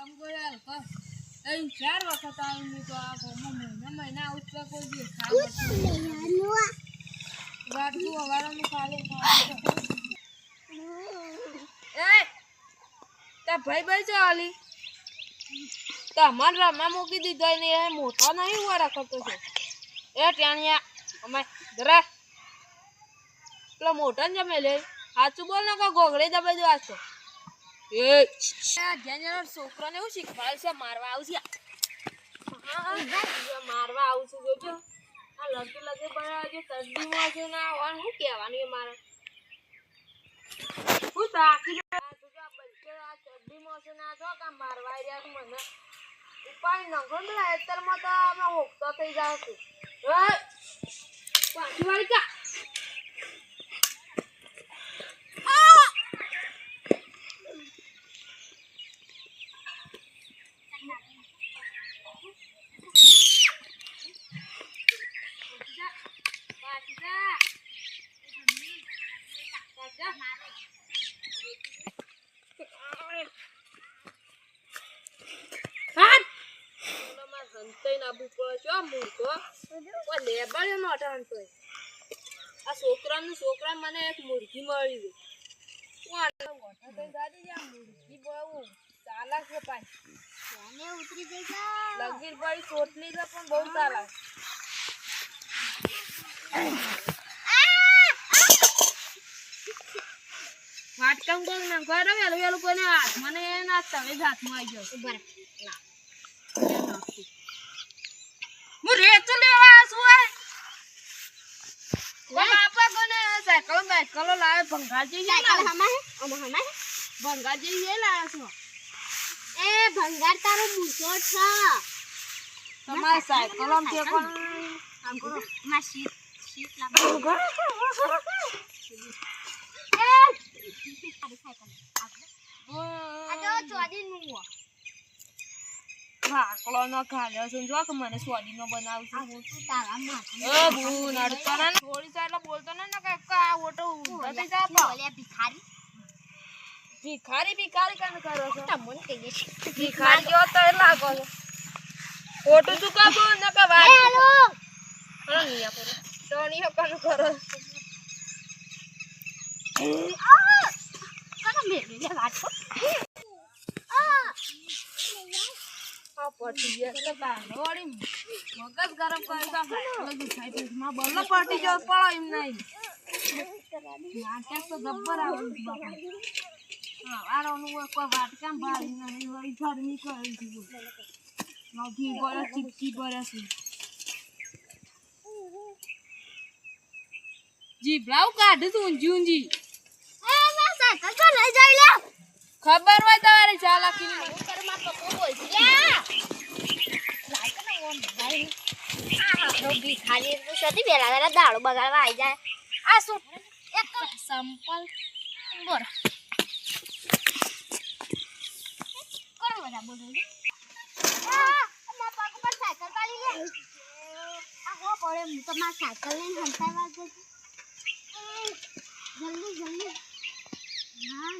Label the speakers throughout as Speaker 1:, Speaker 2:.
Speaker 1: કામ કરે એ ચાર વખત આવું તો આ મહિના ઉઠવા કોઈ દિવસ ગાડું હવારાનું ખાલી એ તા ભાઈ છે આલી તમાર રમા મૂકી દીધો ને એ મોટો નહીં ઉવા કરતો છે એ ટાણિયા અમે જરા પેલો મોટો ને જમે લે સાચું બોલ ને કે ગોગડે દબાઈ દેવા છે એ જેને છોકરાને એવું શીખવાડે છે મારવા આવશે મારવા આવશે જોજો આ લગે લગે પણ જે તરદીમાં છે ને આ શું કહેવાનું એ મારે હું તાકી આ તરદીમાં છે ને આ જો કામ મારવા રહ્યા મને ઉપાય નંગો ને અત્યારમાં તો અમે હોકતો થઈ જાવ છું પાછી વાળી કા છોકરા મને એક મુરગી મળી ગઈ મુરગી બહુ ચાલાક છે પાછી ઉતરી ગઈ લગીર ભાઈ ચોટલી છે પણ બહુ ચાલાક વાટકામ કોક ના કરે વેલું વેલું કોઈને હાથ મને એ નાખતા હવે હાથમાં આવી ગયો બરાબર હું રેતો લેવા છું બાપા કોને સાયકલ બાયકલ લાવે ભંગાજી છે ભંગાજી છે લાવે છો
Speaker 2: એ ભંગાર તારો મૂછો છે
Speaker 1: તમાર સાયકલ આમ છે કોણ
Speaker 2: આમ કરો માં શીટ લાવો એ સાયકલ આ જો ચોદી નું
Speaker 1: ભાકલો નો ખાલ્યો છે જો કે મને સ્વાદી નો બનાવશું
Speaker 2: હું તું તારા માથે
Speaker 1: એ બુ નડતો ને થોડી સાઈડ બોલતો ને કે આ ઓટો ઊંધો થઈ જા
Speaker 2: બોલે ભિખારી
Speaker 1: ભિખારી કાન કરો છો
Speaker 2: તમને કહીએ
Speaker 1: ભિખારી જો તો લાગો છો ઓટો ચુકાબો ન કે વાત
Speaker 2: હેલો
Speaker 1: રણિયા પર ટોણીઓ કાન કરો
Speaker 2: કાનો મેલે વાત કો
Speaker 1: પટી ગયા તો બાંધોડી મગજ ગરમ કરી તો લગી થાય પેટમાં બલ્લો પટી જો પડો એમ નહીં નાટક તો ગબ્બર આવે બાપા હા આરોનું કોઈ વાટકામ ભાળી નહીં વળી ગરમી કરી દીધું નોકી ગોળા ચીપકી પડે છે જી બ્રાઉ કાઢ તું ઊંજી
Speaker 2: એ મે સાયકલ તો લઈ જઈ લે
Speaker 1: ખબર હોય તમારે ચાલાકીની
Speaker 2: હું કર માં પપ્પો બોલ લે લાઈક ને ઓમ ભાઈ આ નો ભિખારી તો સતી વેલા વેલા દાડો બગાડવા આવી જાય આ શું એક સંપલ બોર કોણ બધા બોલ આ મા પાક પર સાયકલ પાડી લે આ હો પડે હું તો માં સાયકલ લઈને હંતાવા ગઈ જલ્દી હા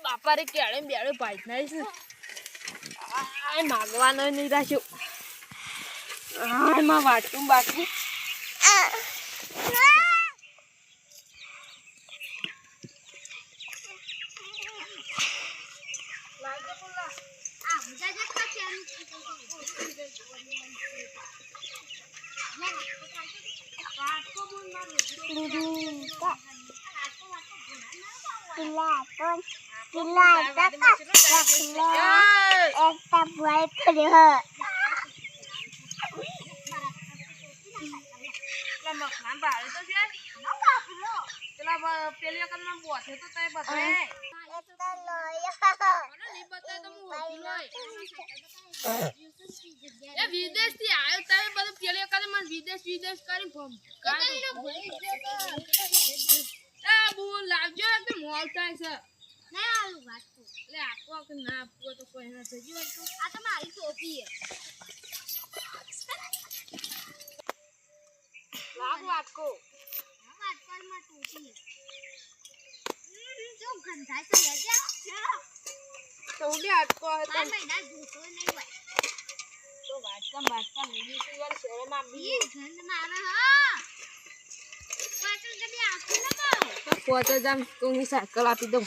Speaker 1: બાપા રે કેળે બેડે પાઈ નાઈ છે આ માગવાનો નહીં રાખ્યો આ માં વાટું બાકી લાગે બોલા
Speaker 2: આ મુજા જે પાછે વાટકો બોલ મારું Pila kakak eta buai pilihan
Speaker 1: lama kan baru tuh sih kalau pilih kan membuat itu teh baterai
Speaker 2: eta loyo
Speaker 1: mana nih baterai itu ya vides sih ayo tapi baru pilih kan mas vides kari bom kan bu lagjo itu mau થાય
Speaker 2: ના આલુ વાટકો
Speaker 1: લે આપો કે ના આપો તો કોઈ ના થઈ ગયું
Speaker 2: આ તો મારી ટોપી
Speaker 1: લાગ વાટકો
Speaker 2: વાટકોમાં ટોપી જો ગંધાય તો લેજે
Speaker 1: તો ઉડે આટકો હે
Speaker 2: બાર મહિના જોતો નહીં હોય
Speaker 1: તો વાટકા લીધી તું યાર શેરમાં બી
Speaker 2: ગંધ મારે હા પાછળ કદી આખું ન બહુ
Speaker 1: પોતે જામ તું સાયકલ આપી દઉં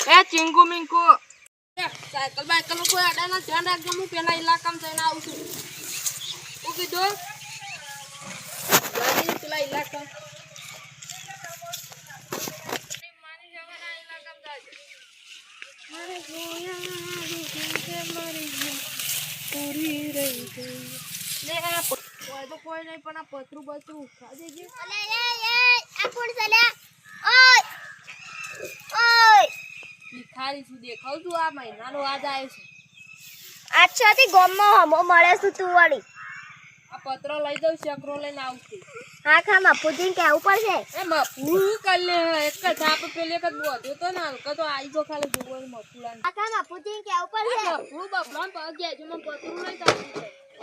Speaker 1: એ ચિંકુ મિંકુ સાયકલ બાયકલ નું કોઈ અડાના ધ્યાન રાખજો હું પેલા ઇલાકામાં જઈને આવું છું શું કીધું ગાડી પેલા ઇલાકા મારી જવાના ઇલાકામાં જાજે મારે જોયા મારી પૂરી રહી ગઈ લે કોઈ તો કોઈ નહીં પણ આ પતરું બતરું ખાજે જે
Speaker 2: અલે એ આ કોણ છે લે ઓય ઓય
Speaker 1: ભિખારી છું દેખાવ છું આ મહિનાનો આજ આવ્યો છે
Speaker 2: આછાથી ગોમમાં હમો મળે છે તું વળી
Speaker 1: આ પત્ર લઈ દઉં શકરો લઈને આવશે
Speaker 2: હા ખા મફુજીને કહેવું પડશે
Speaker 1: એ મફું કરી લે એક જ થાપ પેલે એક જ બોધ્યો તો ને હલકા તો આવી જો ખાલી જોવો મફુલા
Speaker 2: હા ખા મફુજીને કહેવું પડશે
Speaker 1: મફું બપલાન પગ ગયા છે મને પતરું લઈ દઉં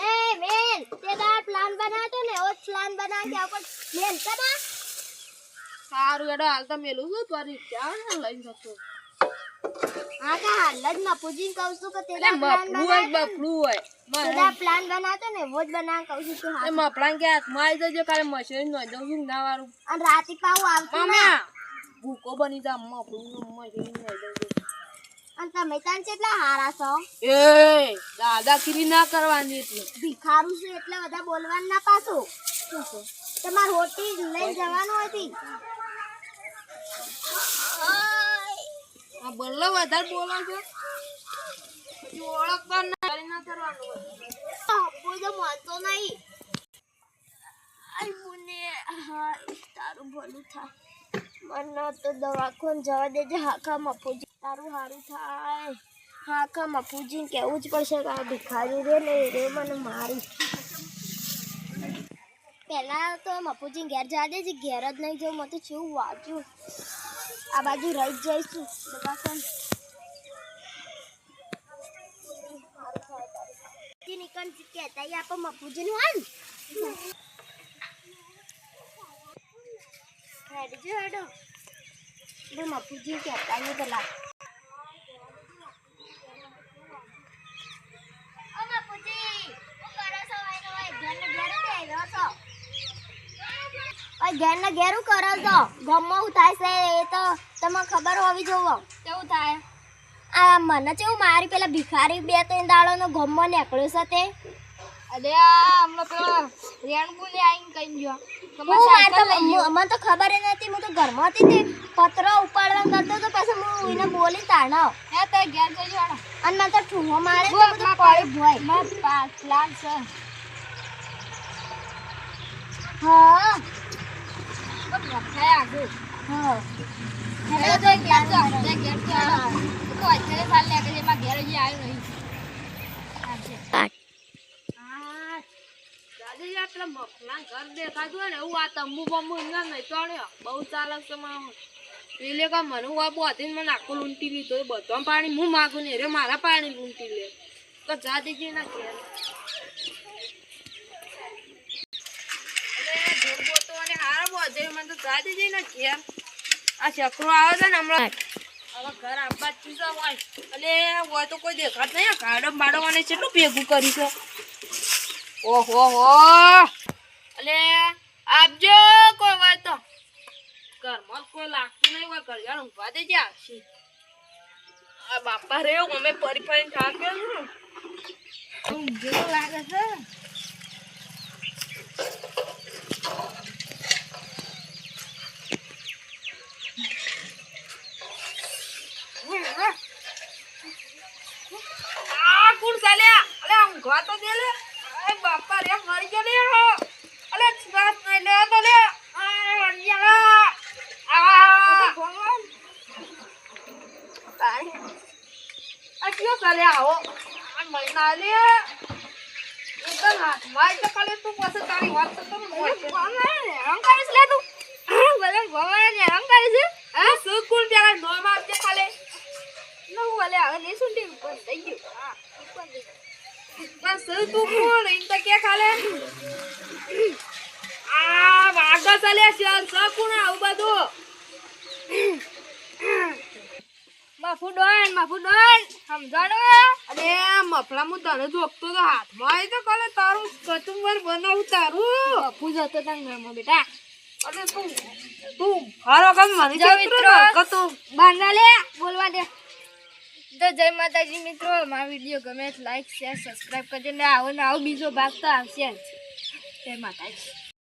Speaker 2: એ મેલ તે દાર પ્લાન બનાવતો ને એવો પ્લાન બનાવી કે ઉપર મેલ કદા
Speaker 1: સારું એડો હાલ તો મેલું છું પરીક્ષા ને લઈ શકતો
Speaker 2: હા કા હાલ જ મફુજીને કહું છું કે તે
Speaker 1: એટલે
Speaker 2: દાર પ્લાન
Speaker 1: મફલું હોય
Speaker 2: બનાવતો
Speaker 1: બપલું હોય
Speaker 2: તે દાર પ્લાન બનાવતો ને એવો જ બનાવ કહું છું કે
Speaker 1: એ
Speaker 2: હા
Speaker 1: મફલાન કે હાથમાં આવી જજો કાલે મશીન નોઈ દઉં છું ના વાળું
Speaker 2: અને રાતી પાઉં આવતું ના
Speaker 1: મામા ભૂકો બની જા મફલું મશીન નોઈ દઉં છું
Speaker 2: અને તમે તાન કેટલા હારા છો
Speaker 1: એ દાદાગીરી ના કરવાની એટલે
Speaker 2: ભિખારું છું એટલે બધા બોલવાનું ના પાછું તમાર હોટી લઈને જવાનું હતી
Speaker 1: આ બલ્લો વધારે બોલો છો પછી ઓળખતા ના કરવાનું
Speaker 2: બધો માનતો નહીં આઈ મુને હા તારું ભલું થાય મને તો દવાખાને જવા દેજે હાખા મફુજી તારું સારું થાય હાખા મફુજીને કહેવું જ પડશે કે આ ભિખારી રે ને રે મને મારી પહેલા તો મફુજીને ઘેર જવા દેજે ઘેર જ નહીં જવું મને તો જેવું વાંચ્યું આ બાજુ રહી જ જઈશું દવાખાને નીકળ કહેતા આપો મફુજીનું હોય ને હેડજો હેડો બે મફુજી કહેતા નહીં પેલા ઓ મફુજી શું કરો છો ઓય ઘરને ઘેર બેહ્યો છો ઓય ઘરને ઘેર કરો છો ગમમાં હું થાય છે એ તો તમને ખબર હોવી જોવો કેવું થાય આ મને કેવું મારી પેલા ભિખારી 2-3 દાડોનો ગમમાં નીકળ્યો છે તે
Speaker 1: અરે આ હમણાં પેલા રેણબુને આવીને કહી ગયો
Speaker 2: મને તો ખબર જ નથી હું તો ઘરમાં હતી તે પત્ર ઉપાડવા કરતો તો પછી હું એને બોલી તાણો
Speaker 1: હે તે ઘેર જજો હાડો
Speaker 2: અને મને તો ઠૂંહો મારે તો બધું પડી ભોય
Speaker 1: માર પ્લાન છે
Speaker 2: હા
Speaker 1: બસ રખાય આગળ
Speaker 2: હા
Speaker 1: હેલો તો ઘેર તો ઘેર તો તો અત્યારે સાલ લે કે માં ઘેર જ આવ્યો નહીં દાદી આપડે મફલા ઘર દેખાતું હોય ને એવું આ તંબુ બંબુ અંદર નહીં તોડ્યો બહુ ચાલક છે માં પેલે કા મને આ બોધીને મને આખું લૂંટી લીધો એ બધો પાણી હું માગું ને રે મારા પાણી લૂંટી લે તો જા દીજી ના ઘેર અરે ભૂગો તો અને હારો બોધે મને તો જા દીજી ના ઘેર આ ચક્રો આવે છે ને હમણાં હવે ઘર આંબા ચીજો હોય અને હોય તો કોઈ દેખાત નહીં ગાડો બાડો મને કેટલું ભેગું કર્યું છે ઓહો હો અલે આપજો કોઈ હોય તો ઘરમાં કોઈ લાગતું નહીં હોય ઘર ઊંઘવા દેજે આવશે આ બાપા રે અમે ફરી ફરીને થાક્યો છું ઊંઘેલો લાગે છે આ કોણ ચાલ્યા અલે ઊંઘવા તો દે લે બાપા રે મરી ગયો ને અલે શ્વાસ નહીં લે તો લે આ કયો ચાલે આવો આ મહિના લે એકદમ હાથમાં એટલે કાલે તું પાસે તારી વાત તો રંગ કરીશ લે તું ભલે ભગવાન રંગ કરીશ હા શું કોણ પેલા નો મારજે ખાલે નો ભલે હવે નહીં સુંટી ઉપર થઈ ગયું હા ઉપર બસ તું કોણ ઇન તો કે ખાલે આ વાગો ચાલે ચાલ સકુણ આવું બધું માં
Speaker 2: મફુ ડોન સમજાણો.
Speaker 1: અરે મફલા હું તને જોગતો તો હાથમાં આવી તો કાલે તારું કચુંબર બનાવું તારું.
Speaker 2: મફુ જતો તને ઘરમાં બેટા.
Speaker 1: અરે તું હારો કામ મારી
Speaker 2: જો
Speaker 1: મિત્રો
Speaker 2: મિત્રો.
Speaker 1: કતો
Speaker 2: બાંધા લે બોલવા દે. તો જય માતાજી મિત્રો, મારો વિડીયો ગમે તો લાઈક શેર સબસ્ક્રાઇબ કરજો ને આવો બીજો ભાગ તો આવશે જ. જય માતાજી.